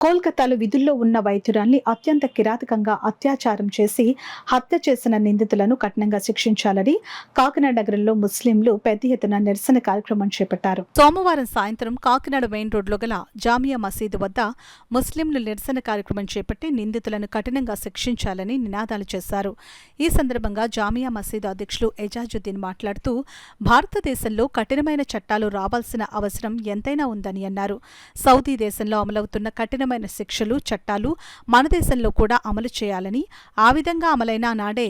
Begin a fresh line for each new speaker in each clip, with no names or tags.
కోల్కతాలో విధుల్లో ఉన్న వైద్యురాల్ని అత్యంత కిరాతకంగా అత్యాచారం చేసి హత్య చేసిన నిందితులను కఠినంగా శిక్షించాలని కాకినాడ నగరంలో ముస్లింలు పెద్ద ఎత్తున నిరసన కార్యక్రమం చేపట్టారు. సోమవారం సాయంత్రం కాకినాడ మెయిన్ రోడ్లో గల జామియా మసీదు వద్ద ముస్లింలు నిరసన కార్యక్రమం చేపట్టి నిందితులను కఠినంగా శిక్షించాలని నినాదాలు చేశారు. ఈ సందర్భంగా జామియా మసీదు అధ్యక్షులు ఎజాజుద్దీన్ మాట్లాడుతూ భారతదేశంలో కఠినమైన చట్టాలు రావాల్సిన అవసరం ఎంతైనా ఉందని అన్నారు. సౌదీ దేశంలో అమలవుతున్న కఠినమైన శిక్షలు, చట్టాలు మన దేశంలో కూడా అమలు చేయాలని, ఆ విధంగా అమలైన నాడే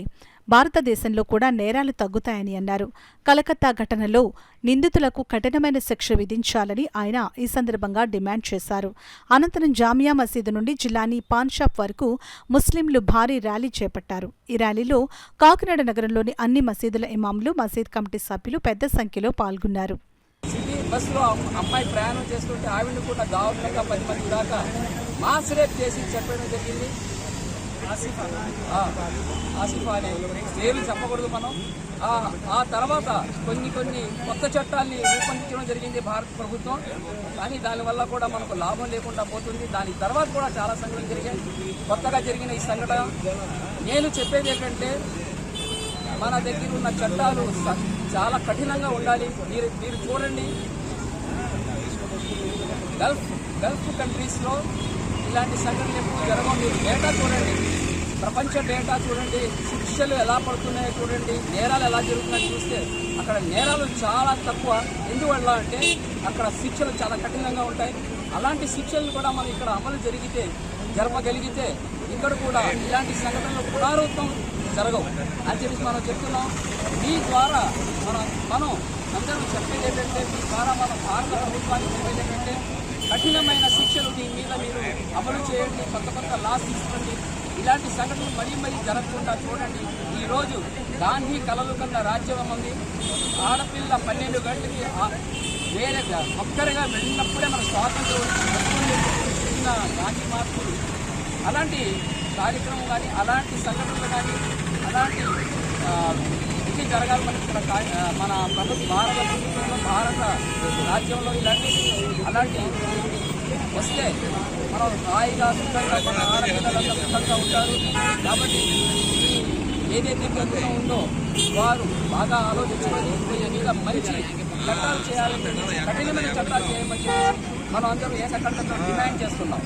భారతదేశంలో కూడా నేరాలు తగ్గుతాయని అన్నారు. కలకత్తా ఘటనలో నిందితులకు కఠినమైన శిక్ష విధించాలని ఆయన ఈ సందర్భంగా డిమాండ్ చేశారు. అనంతరం జామియా మసీదు నుండి జిల్లాని పాన్ షాప్ వరకు ముస్లింలు భారీ ర్యాలీ చేపట్టారు. ఈ ర్యాలీలో కాకినాడ నగరంలోని అన్ని మసీదుల ఇమాంలు, మసీద్ కమిటీ సభ్యులు పెద్ద సంఖ్యలో పాల్గొన్నారు.
సిటీ బస్సులో అమ్మాయి ప్రయాణం చేస్తుంటే ఆవిడని కూడా దారుణంగా 10 మంది దాకా మాస్ రేప్ చేసి చెప్పడం జరిగింది. ఆసిఫా అనే పేర్లు చెప్పకూడదు మనం. ఆ తర్వాత కొన్ని కొత్త చట్టాల్ని రూపొందించడం జరిగింది భారత ప్రభుత్వం. కానీ దానివల్ల కూడా మనకు లాభం లేకుండా పోతుంది. దాని తర్వాత కూడా చాలా సంఘటనలు జరిగాయి. కొత్తగా జరిగిన ఈ సంఘటన నేను చెప్పేది ఏంటంటే, మన దగ్గర ఉన్న చట్టాలు చాలా కఠినంగా ఉండాలి. మీరు చూడండి, గల్ఫ్ కంట్రీస్లో ఇలాంటి సంఘటనలు ఎప్పుడు జరగవు. మీరు డేటా చూడండి, ప్రపంచ డేటా చూడండి, శిక్షలు ఎలా పడుతున్నాయో చూడండి, నేరాలు ఎలా జరుగుతున్నాయో చూస్తే అక్కడ నేరాలు చాలా తక్కువ. ఎందువల్ల అంటే అక్కడ శిక్షలు చాలా కఠినంగా ఉంటాయి. అలాంటి శిక్షలు కూడా మనం ఇక్కడ అమలు జరపగలిగితే ఇక్కడ కూడా ఇలాంటి సంఘటనలు పునరావృతం జరగవు అని చెప్పి మనం చెప్తున్నాం. మీ ద్వారా మనం అందరం చెప్పేది ఏంటంటే, మీ ద్వారా మన భారత ప్రభుత్వానికి చెప్పేది ఏంటంటే, కఠినమైన శిక్షలు దీని మీద మీరు అమలు చేయండి, కొత్త లాస్ తీసుకోండి. ఇలాంటి సంఘటనలు మరీ జరగకుండా చూడండి. ఈరోజు గాంధీ కలలు కన్న రాజ్యం ఉంది. ఆడపిల్ల 12 గంటలకి వేరే ఒక్కరిగా వెళ్ళినప్పుడే మన స్వాతంత్రం వచ్చిన గాంధీ మార్పులు. అలాంటి కార్యక్రమం కానీ, అలాంటి సంఘటనలు కానీ, అలాంటి ఇది జరగాలి. మనకి ఇక్కడ మన భారత రాజ్యంలో అలాంటి వస్తే మనం హాయిగా సుఖంగా మన ఆడపిల్లలంతా సుఖంగా ఉంటారు. కాబట్టి ఏదైతే ప్రభుత్వం ఉందో వారు బాగా ఆలోచించుకొని దీని మీద మంచి చట్టాలు చేయాలని, కఠినమైన చట్టాలు చేయమని మనం అందరూ ఏకకంఠంతో డిమాండ్ చేస్తున్నాం.